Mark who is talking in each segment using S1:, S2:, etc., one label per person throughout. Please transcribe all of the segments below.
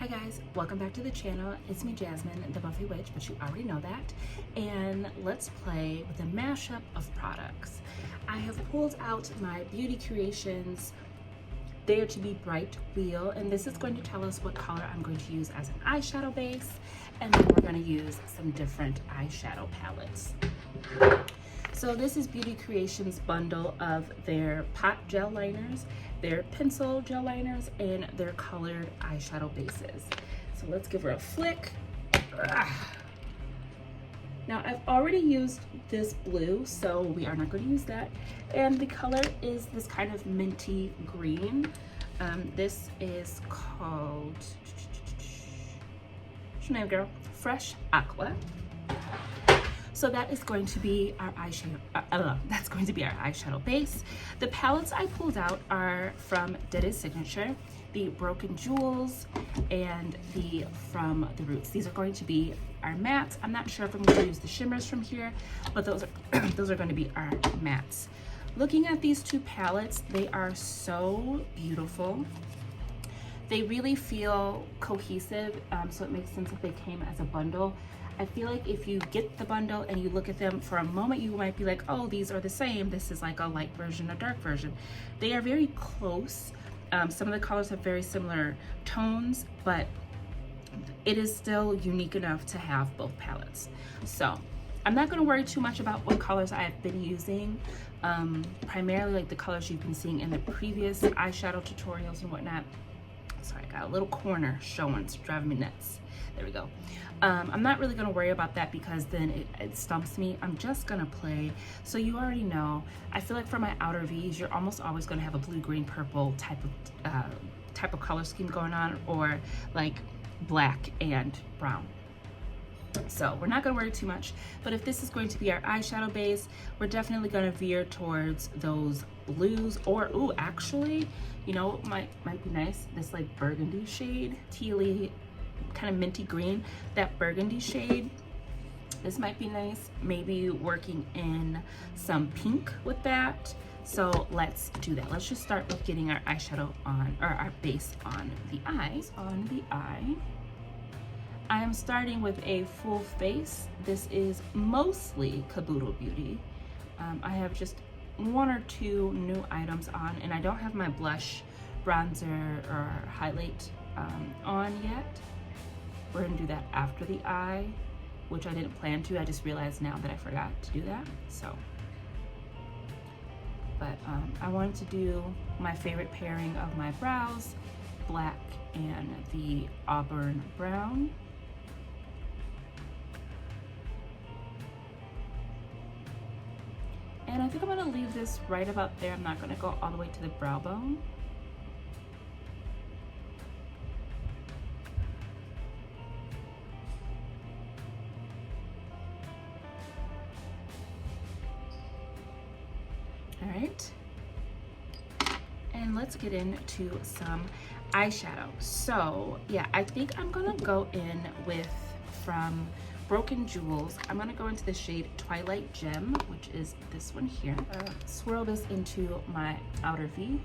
S1: guys, welcome back to the channel. It's me, Jasmine, the Buffy Witch, but you already know that. And let's play with a mashup of products. I have pulled out my Beauty Creations Dare to Be Bright wheel, and this is going to tell us what color I'm going to use as an eyeshadow base, and then we're going to use some different eyeshadow palettes. So this is Beauty Creations bundle of their pot gel liners, their pencil gel liners, and their colored eyeshadow bases. So let's give her a flick. Now I've already used this blue, so we are not going to use that. And the color is this kind of minty green. This is called, what's your name, girl? Fresh Aqua. So that is going to be our eyeshadow, that's going to be our eyeshadow base. The palettes I pulled out are from Dede's Signature, the Broken Jewels, and the From the Roots. These are going to be our mattes. I'm not sure if I'm going to use the shimmers from here, but those are those are going to be our mattes. Looking at these two palettes, they are so beautiful. They really feel cohesive, so it makes sense if they came as a bundle. I feel like if you get the bundle and you look at them for a moment, you might be like, oh, these are the same. This is like a light version, a dark version. They are very close. Some of the colors have very similar tones, but it is still unique enough to have both palettes. So I'm not going to worry too much about what colors I've been using. Primarily like the colors you've been seeing in the previous eyeshadow tutorials and whatnot. Sorry, I got a little corner showing, it's driving me nuts. There we go. I'm not really gonna worry about that because then it stumps me. I'm just gonna play. So you already know, I feel like for my outer V's, you're almost always gonna have a blue, green, purple type of color scheme going on, or like black and brown. So we're not gonna worry too much, but if this is going to be our eyeshadow base, we're definitely gonna veer towards those blues, or ooh, actually, you know what might be nice? This like burgundy shade, tealy, kind of minty green, that burgundy shade. This might be nice, maybe working in some pink with that. So let's do that. Let's just start with getting our eyeshadow on, or our base on the eyes. On the eye, I am starting with a full face. This is mostly Caboodle Beauty. I have just one or two new items on, and I don't have my blush, bronzer, or highlight on yet. We're gonna do that after the eye, which I didn't plan to. I just realized now that I forgot to do that. So, but I wanted to do my favorite pairing of my brows, black and the auburn brown. And I think I'm gonna leave this right about there. I'm not gonna go all the way to the brow bone. All right, and let's get into some eyeshadow. So yeah, I think I'm gonna go in with, from Broken Jewels, I'm gonna go into the shade Twilight Gem, which is this one here. Swirl this into my outer V.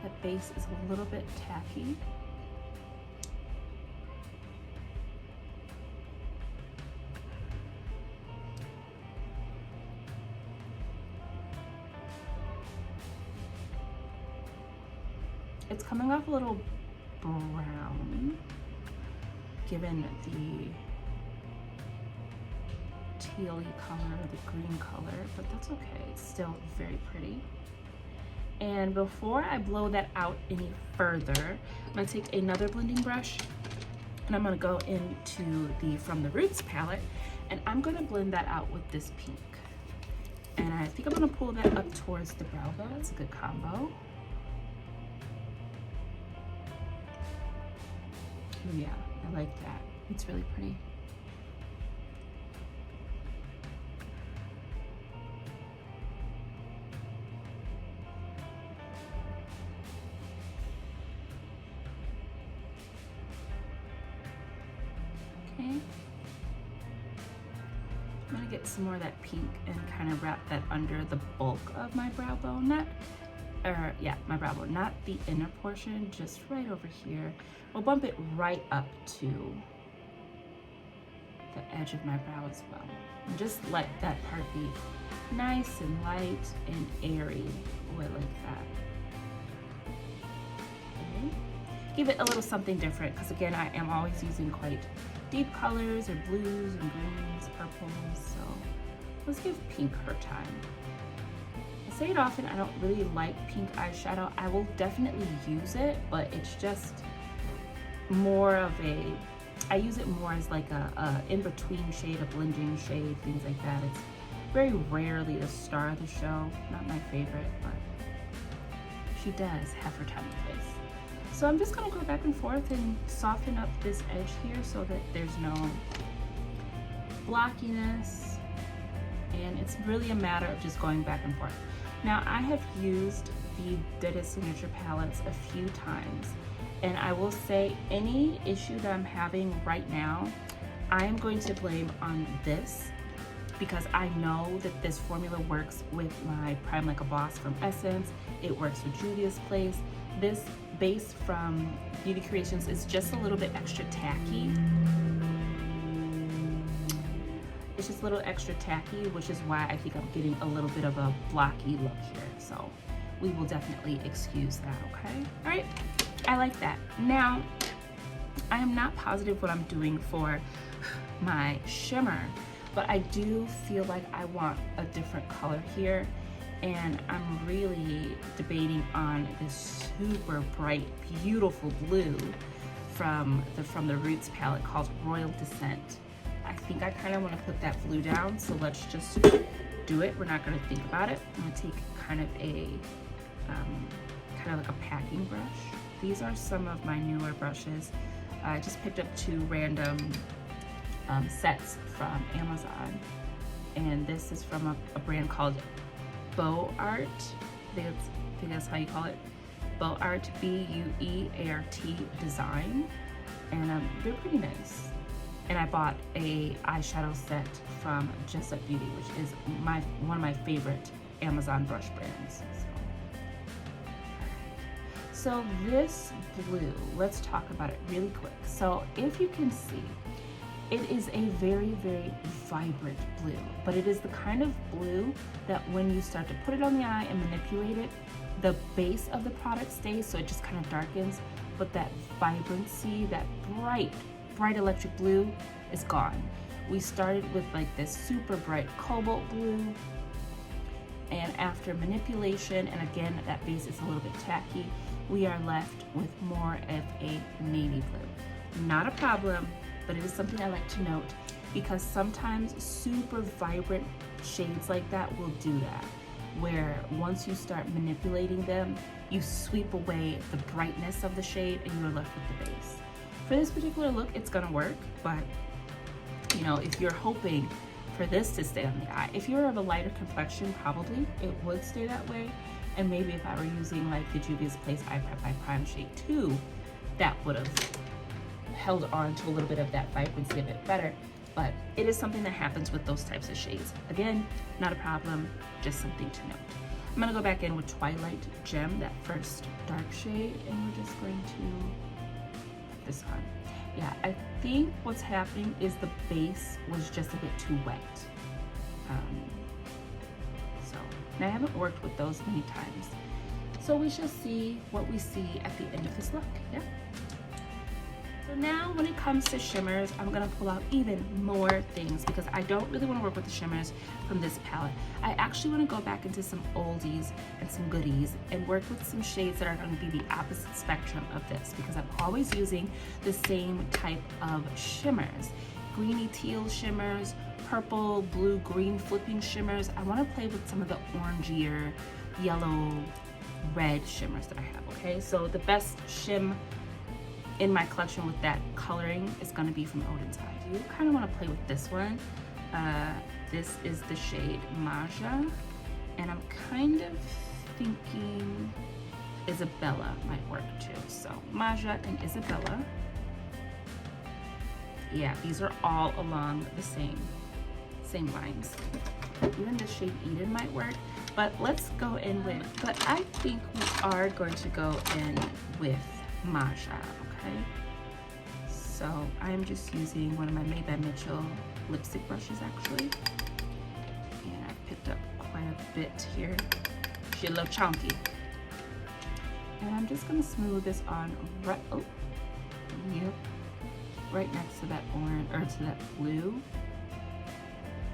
S1: That base is a little bit tacky. It's coming off a little brown, given the tealy color, the green color, but that's okay. It's still very pretty. And before I blow that out any further, I'm gonna take another blending brush and I'm gonna go into the From the Roots palette, and I'm gonna blend that out with this pink. And I think I'm gonna pull that up towards the brow bone. It's a good combo. Yeah, I like that. It's really pretty. Okay. I'm gonna get some more of that pink and kind of wrap that under the bulk of my brow bone. Not or yeah, my brow bone, not the inner portion, just right over here. We'll bump it right up to the edge of my brow as well. And just let that part be nice and light and airy, like that. Okay. Give it a little something different, because again, I am always using quite deep colors or blues and greens, purples, so let's give pink her time. I say it often, I don't really like pink eyeshadow. I will definitely use it, but it's just more of a, I use it more as like a in-between shade, a blending shade, things like that. It's very rarely the star of the show, not my favorite, but she does have her time and place. So I'm just gonna go back and forth and soften up this edge here so that there's no blockiness. And it's really a matter of just going back and forth. Now I have used the Dede Signature palettes a few times, and I will say any issue that I'm having right now, I am going to blame on this, because I know that this formula works with my Prime Like a Boss from Essence. It works with Juvia's Place. This base from Beauty Creations is just a little bit extra tacky. It's just a little extra tacky, which is why I think I'm getting a little bit of a blocky look here. So we will definitely excuse that, okay? All right, I like that. Now, I am not positive what I'm doing for my shimmer, but I do feel like I want a different color here. And I'm really debating on this super bright, beautiful blue from the Roots palette called Royal Descent. I think I kind of want to put that blue down, so let's just do it. We're not going to think about it. I'm going to take kind of like a packing brush. These are some of my newer brushes. I just picked up 2 random sets from Amazon, and this is from a brand called Beau Art. I think that's how you call it. Beau Art, B-U-E-A-R-T design, and they're pretty nice. And I bought a eyeshadow set from Just Up Beauty, which is one of my favorite Amazon brush brands. So this blue, let's talk about it really quick. So if you can see, it is a very, very vibrant blue, but it is the kind of blue that when you start to put it on the eye and manipulate it, the base of the product stays, so it just kind of darkens, but that vibrancy, that bright electric blue is gone. We started with like this super bright cobalt blue, and after manipulation, and again, that base is a little bit tacky, we are left with more of a navy blue. Not a problem, but it is something I like to note, because sometimes super vibrant shades like that will do that, where once you start manipulating them, you sweep away the brightness of the shade and you're left with the base. For this particular look, it's gonna work, but you know, if you're hoping for this to stay on the eye, if you're of a lighter complexion, probably it would stay that way. And maybe if I were using like the Juvia's Place Eye Prep by Prime Shade 2, that would have held on to a little bit of that vibrancy a bit better. But it is something that happens with those types of shades. Again, not a problem, just something to note. I'm gonna go back in with Twilight Gem, that first dark shade, and we're just going to put this on. Yeah, I think what's happening is the base was just a bit too wet. And I haven't worked with those many times. So we shall see what we see at the end of this look, yeah? So now when it comes to shimmers, I'm gonna pull out even more things, because I don't really wanna work with the shimmers from this palette. I actually wanna go back into some oldies and some goodies and work with some shades that are gonna be the opposite spectrum of this, because I'm always using the same type of shimmers. Greeny teal shimmers, purple, blue, green flipping shimmers. I want to play with some of the orangier, yellow, red shimmers that I have, okay? So the best shim in my collection with that coloring is going to be from Odin's Eye. You kind of want to play with this one. This is the shade Maja, and I'm kind of thinking Isabella might work too. So Maja and Isabella. Yeah, these are all along the same lines. Even the shade Eden might work, but let's go in with, but I think we are going to go in with Mashup, okay? So I'm just using one of my Made by Mitchell lipstick brushes actually. And I picked up quite a bit here. She's a little chunky. And I'm just gonna smooth this on right, oh, yep, right next to that orange, or to that blue.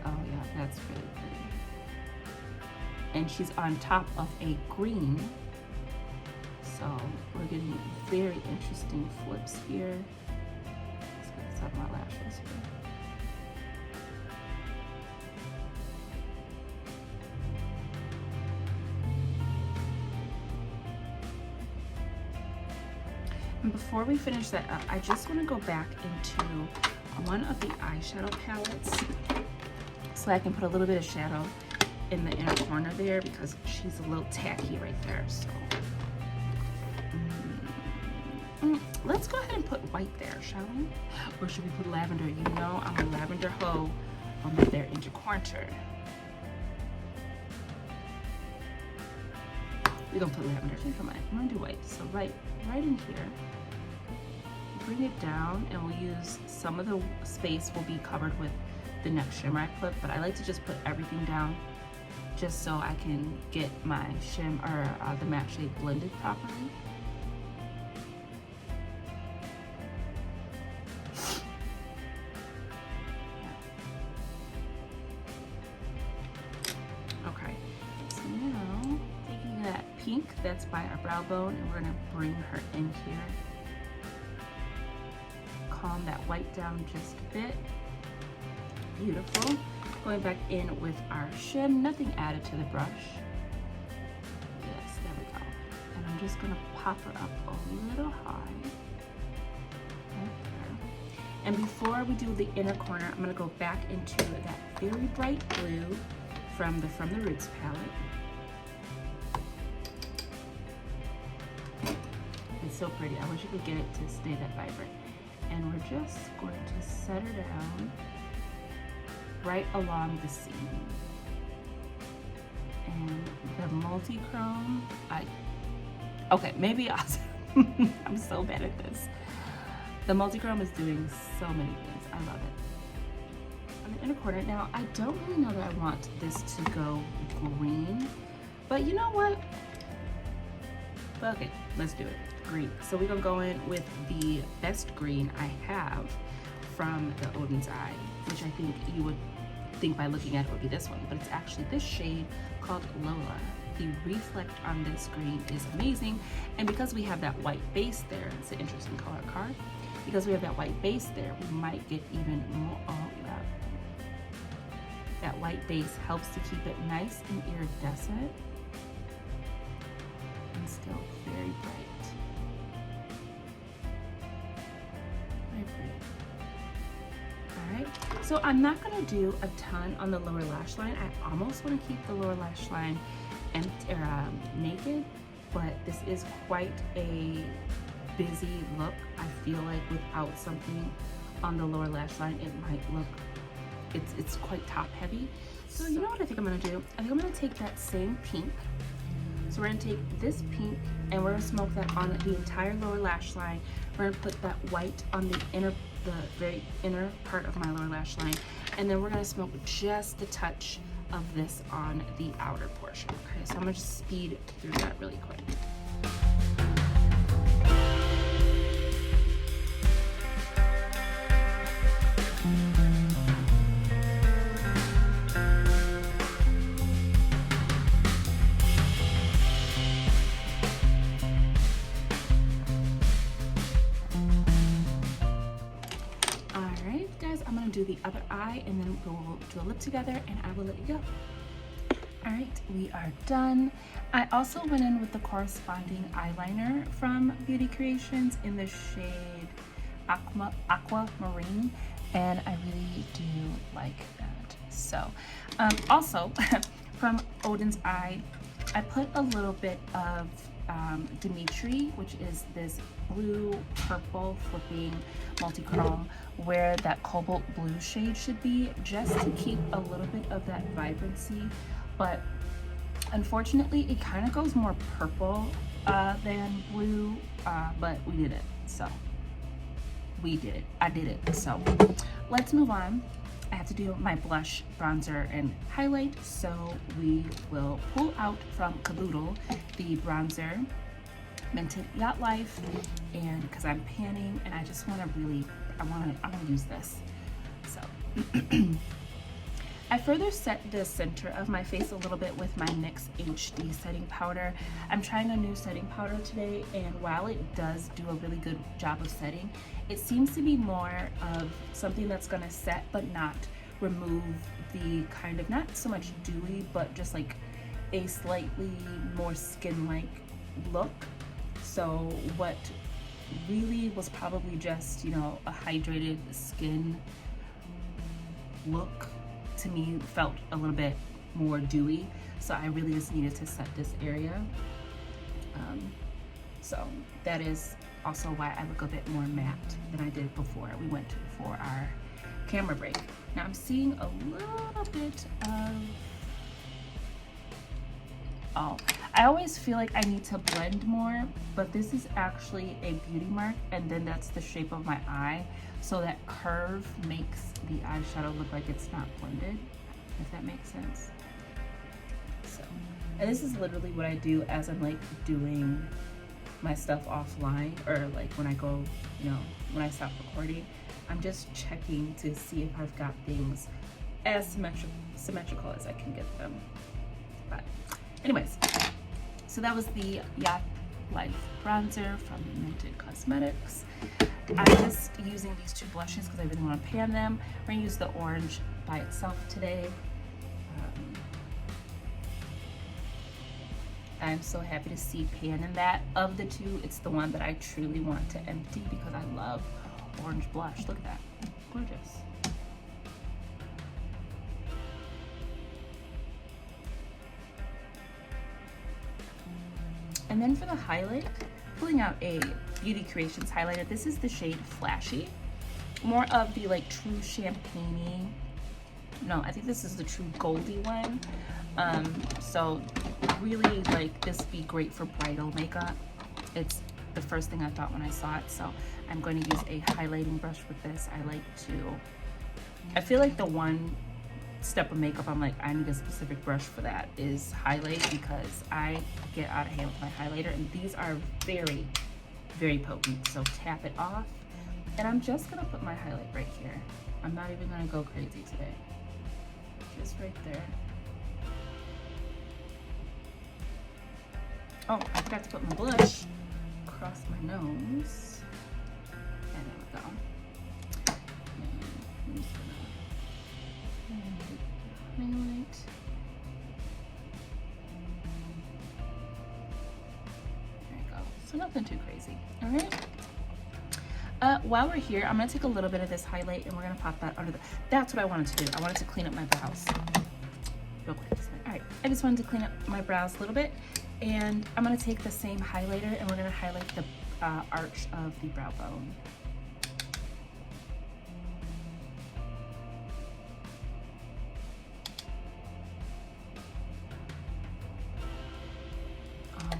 S1: Oh yeah, that's really pretty. And she's on top of a green. So we're getting very interesting flips here. Let's get this out of my lashes here. And before we finish that up, I just want to go back into one of the eyeshadow palettes so I can put a little bit of shadow in the inner corner there because she's a little tacky right there. So let's go ahead and put white there, shall we? Or should we put lavender? You know I'm a lavender hoe on their inner corner. We're gonna put lavender. Come on, I'm gonna do white. So right in here. Bring it down, and we'll use some of the space will be covered with the next shimmer I put, but I like to just put everything down just so I can get my shim or the matte shade blended properly. Okay, so now taking that pink that's by our brow bone, and we're gonna bring her in here. Calm that white down just a bit. Beautiful. Going back in with our shim, nothing added to the brush. Yes, there we go. And I'm just gonna pop her up a little high. Right there. And before we do the inner corner, I'm gonna go back into that very bright blue from the Roots palette. It's so pretty. I wish you could get it to stay that vibrant. And we're just going to set her down right along the seam. And the multi-chrome, okay, maybe I'll, I'm so bad at this. The multi-chrome is doing so many things. I love it. On the inner corner, now I don't really know that I want this to go green, but you know what? Okay, let's do it. Green. So we're gonna go in with the best green I have from the Odin's Eye, which I think you would think by looking at it would be this one, but it's actually this shade called Lola. The reflect on this green is amazing, and because we have that white base there, it's an interesting color card. Because we have that white base there, we might get even more. Oh, that white base helps to keep it nice and iridescent and still very bright. Alright, so I'm not going to do a ton on the lower lash line. I almost want to keep the lower lash line naked, but this is quite a busy look. I feel like without something on the lower lash line, it might look, it's quite top heavy. So you know what I think I'm going to do? I think I'm going to take that same pink. So we're going to take this pink and we're going to smoke that on the entire lower lash line. We're going to put that white on the very inner part of my lower lash line, and then we're going to smoke just a touch of this on the outer portion. Okay, so I'm going to just speed through that really quick. Do the other eye, and then we'll do a lip together, and I will let you go. All right, we are done. I also went in with the corresponding eyeliner from Beauty Creations in the shade Aquamarine, and I really do like that. So also from Odin's Eye, I put a little bit of Dimitri, which is this blue purple flipping multi-chrome, where that cobalt blue shade should be, just to keep a little bit of that vibrancy. But unfortunately it kind of goes more purple than blue, but we did it. So we did it. I did it. So let's move on. I have to do my blush, bronzer, and highlight, so we will pull out from Caboodle the bronzer, Minted Yacht Life, and because I'm panning and I just want to really, I want to use this. So I further set the center of my face a little bit with my NYX HD setting powder. I'm trying a new setting powder today, and while it does do a really good job of setting, it seems to be more of something that's going to set but not remove the kind of, not so much dewy, but just like a slightly more skin-like look. So what really was probably just, you know, a hydrated skin look, to me felt a little bit more dewy, so I really just needed to set this area. So that is also why I look a bit more matte than I did before we went for our camera break. Now I'm seeing a little bit of, oh, I always feel like I need to blend more, but this is actually a beauty mark, and then that's the shape of my eye, so that curve makes the eyeshadow look like it's not blended, if that makes sense. So, and this is literally what I do as I'm like doing my stuff offline, or like when I go, you know, when I stop recording, I'm just checking to see if I've got things as symmetrical as I can get them. But anyways, so that was the Yacht Life bronzer from Minted Cosmetics. I'm just using these two blushes because I really want to pan them. We're gonna use the orange by itself today. I'm so happy to see pan in that. Of the two, it's the one that I truly want to empty because I love orange blush. Look at that, gorgeous. And then for the highlight, pulling out a Beauty Creations highlighter. This is the shade Flashy, more of the like true champagne-y. No, I think this is the true goldy one. So really, like, this would be great for bridal makeup. It's the first thing I thought when I saw it, so I'm going to use a highlighting brush with this. I feel like the one step of makeup I'm like, I need a specific brush for that, is highlight, because I get out of hand with my highlighter, and these are very, very potent. So tap it off, and I'm just gonna put my highlight right here. I'm not even gonna go crazy today, just right there. Oh, I forgot to put my blush across my nose, and there we go. And I'm just gonna highlight. There you go. So nothing too crazy. All right. While we're here, I'm gonna take a little bit of this highlight and we're gonna pop that under the. That's what I wanted to do. I wanted to clean up my brows real quick. All right. I just wanted to clean up my brows a little bit, and I'm gonna take the same highlighter and we're gonna highlight the arch of the brow bone.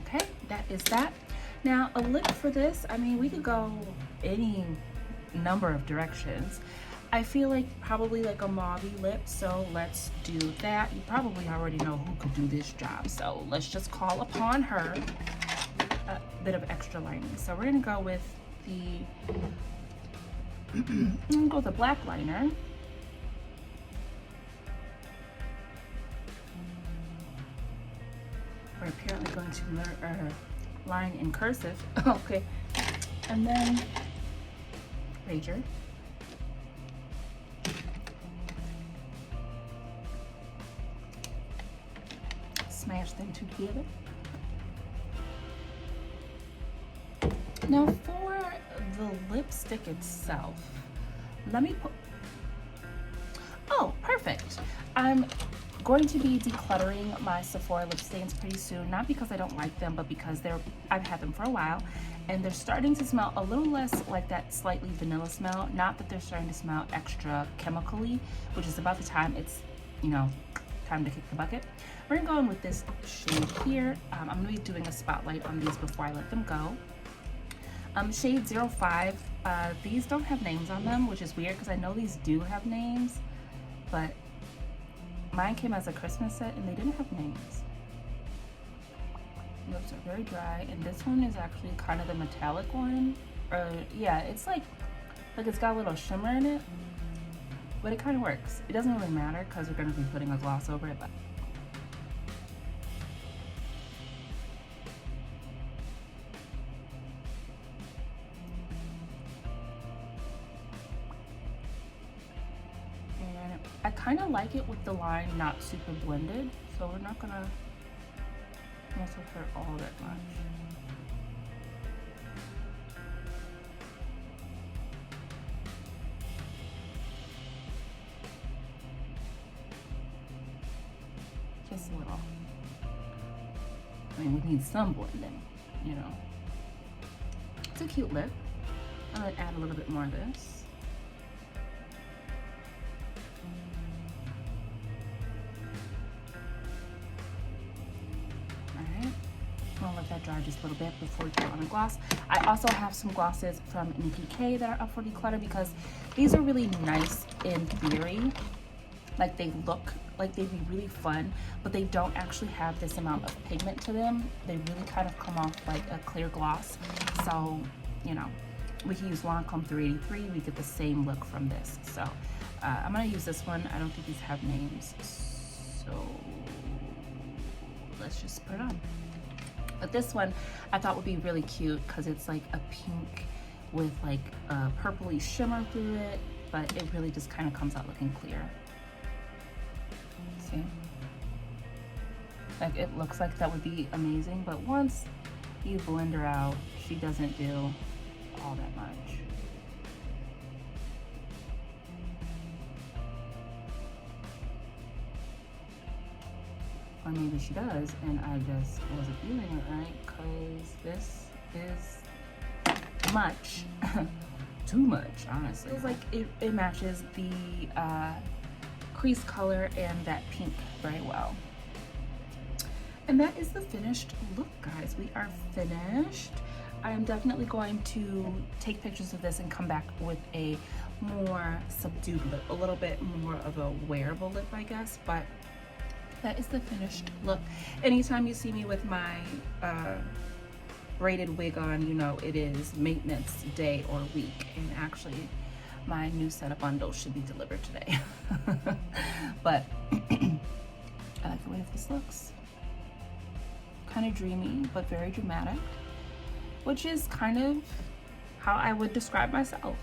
S1: Okay, that is that. Now a lip for this, I mean, we could go any number of directions. I feel like probably like a mauvey lip, so let's do that. You probably already know who could do this job, so let's just call upon her. A bit of extra lining. So we're gonna go with the I'm gonna go with the black liner. We're apparently going to line in cursive. Okay, and then Rager. Smash them together. Now for the lipstick itself, let me put, oh, perfect. I'm going to be decluttering my Sephora lip stains pretty soon, not because I don't like them, but because I've had them for a while and they're starting to smell a little less like that slightly vanilla smell. Not that they're starting to smell extra chemically, which is about the time it's, you know, time to kick the bucket. We're gonna go in with this shade here. I'm gonna be doing a spotlight on these before I let them go. Shade 05. These don't have names on them, which is weird because I know these do have names, but mine came as a Christmas set and they didn't have names. Lips are very dry, and this one is actually kind of the metallic one. Yeah, it's like it's got a little shimmer in it, but it kind of works. It doesn't really matter because we're going to be putting a gloss over it, but and I kind of like it with the line not super blended, so we're not gonna mess with her all that much. Just a little. I mean, we need some blending, you know. It's a cute lip. I'm gonna add a little bit more of this. I'll let that dry just a little bit before we put on a gloss. I also have some glosses from Nikki K that are up for declutter because these are really nice in theory. Like, they look like they'd be really fun, but they don't actually have this amount of pigment to them. They really kind of come off like a clear gloss. So, you know, we can use Lancome 383. We get the same look from this. So I'm gonna use this one. I don't think these have names. So let's just put it on. But this one I thought would be really cute because it's like a pink with like a purpley shimmer through it, but it really just kind of comes out looking clear. See? Like, it looks like that would be amazing, but once you blend her out, she doesn't do all that much. Or maybe she does, and I just wasn't using it right, because this is much. Too much, honestly. It's like it matches the crease color and that pink very well. And that is the finished look, guys. We are finished. I am definitely going to take pictures of this and come back with a more subdued lip, a little bit more of a wearable lip, I guess, but that is the finished look. Anytime you see me with my braided wig on, you know it is maintenance day or week, and actually my new set of bundles should be delivered today. But I like the way this looks. Kind of dreamy, but very dramatic, which is kind of how I would describe myself.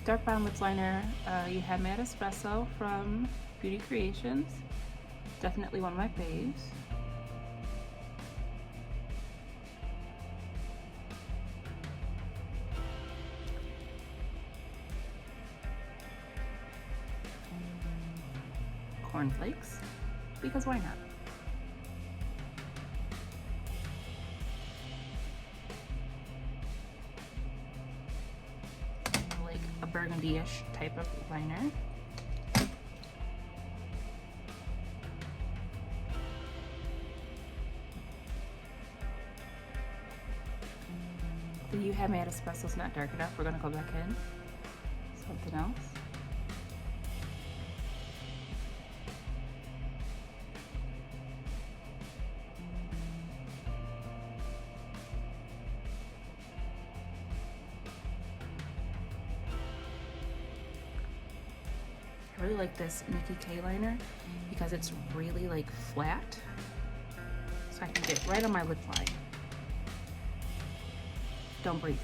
S1: Dark brown lip liner, you had me at Espresso from Beauty Creations. Definitely one of my faves. Cornflakes, because why not? Like a burgundy-ish type of liner. The You Have Me at Espresso's not dark enough. We're gonna go back in. Something else. I really like this Nikki K liner because it's really like flat, so I can get right on my lip line. Don't breathe.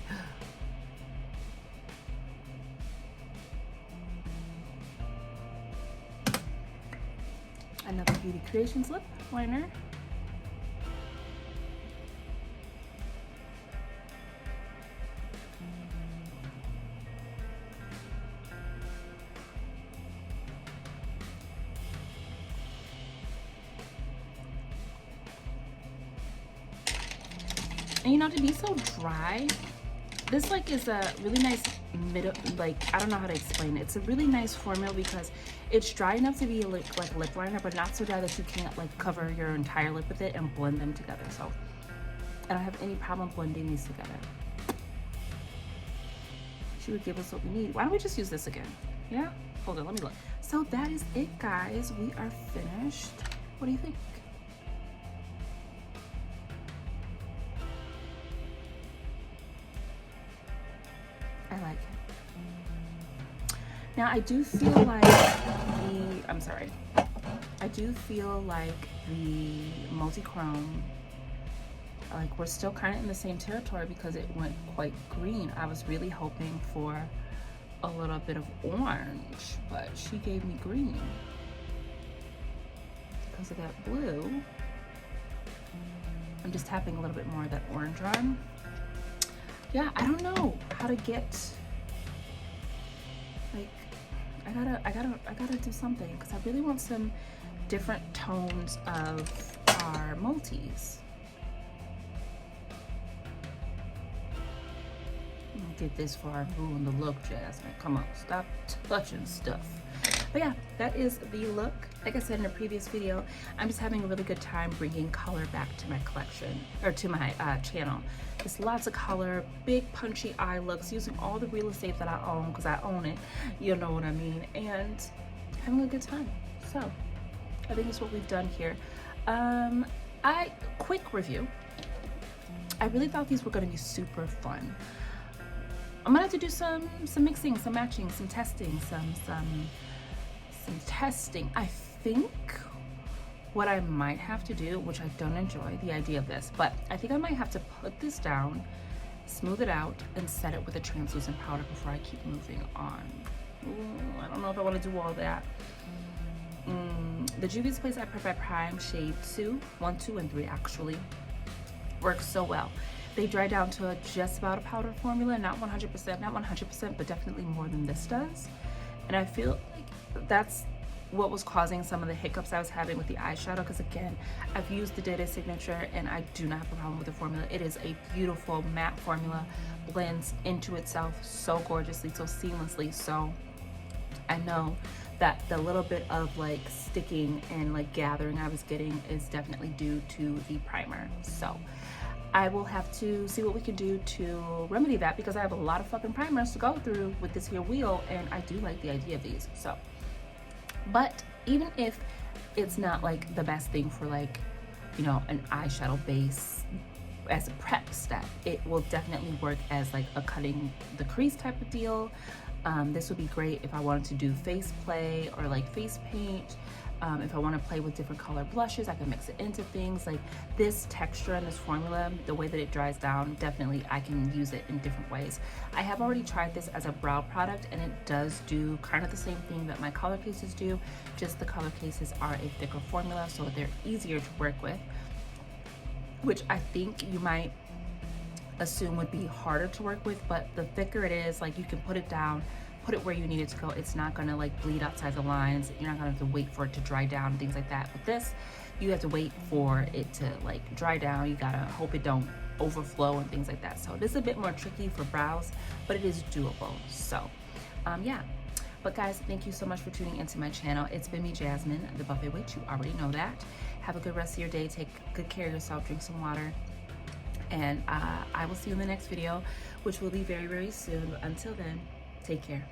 S1: Another Beauty Creations lip liner. And you know, to be so dry, this like is a really nice middle, like, I don't know how to explain it. It's a really nice formula because it's dry enough to be like lip liner, but not so dry that you can't like cover your entire lip with it and blend them together. So I don't have any problem blending these together. She would give us what we need. Why don't we just use this again? Yeah? Hold on, let me look. So that is it, guys. We are finished. What do you think? I like it. Now I do feel like I do feel like the multi-chrome, like we're still kind of in the same territory because it went quite green. I was really hoping for a little bit of orange, but she gave me green because of that blue. I'm just tapping a little bit more of that orange on. Yeah, I don't know how to get, like, I gotta do something because I really want some different tones of our multis. Did this for our ruin the look, Jasmine. Come on, stop touching stuff. But yeah, that is the look. Like I said in a previous video, I'm just having a really good time bringing color back to my collection, or to my channel. Just lots of color, big punchy eye looks, using all the real estate that I own, because I own it, you know what I mean, and having a good time. So I think it's what we've done here. Quick review. I really thought these were going to be super fun. I'm gonna have to do some mixing, some matching, some testing, some testing. I think what I might have to do, which I don't enjoy the idea of this, but I think I might have to put this down, smooth it out, and set it with a translucent powder before I keep moving on. Ooh, I don't know if I want to do all that. The Juvia's Place I Perfect Prime Shade 2, 1, 2, and 3 actually works so well. They dry down to just about a powder formula, not 100%, but definitely more than this does. And I feel like that's what was causing some of the hiccups I was having with the eyeshadow, because again, I've used the Dede Signature and I do not have a problem with the formula. It is a beautiful matte formula, blends into itself so gorgeously, so seamlessly. So I know that the little bit of like sticking and like gathering I was getting is definitely due to the primer. So I will have to see what we can do to remedy that, because I have a lot of fucking primers to go through with this here wheel, and I do like the idea of these. So, but even if it's not like the best thing for like, you know, an eyeshadow base as a prep step, it will definitely work as like a cutting the crease type of deal. This would be great if I wanted to do face play or like face paint. If I want to play with different color blushes, I can mix it into things. Like this texture and this formula, the way that it dries down, definitely I can use it in different ways. I have already tried this as a brow product, and it does do kind of the same thing that my color cases do, just the color cases are a thicker formula, so they're easier to work with, which I think you might assume would be harder to work with, but the thicker it is, like you can put it down, put it where you need it to go. It's not gonna like bleed outside the lines. You're not gonna have to wait for it to dry down and things like that. With this, you have to wait for it to like dry down. You gotta hope it don't overflow and things like that. So this is a bit more tricky for brows, but it is doable. So yeah, but guys, thank you so much for tuning into my channel. It's been me, Jasmine, the Buffet Witch. You already know that. Have a good rest of your day. Take good care of yourself. Drink some water. And I will see you in the next video, which will be very, very soon. But until then, take care.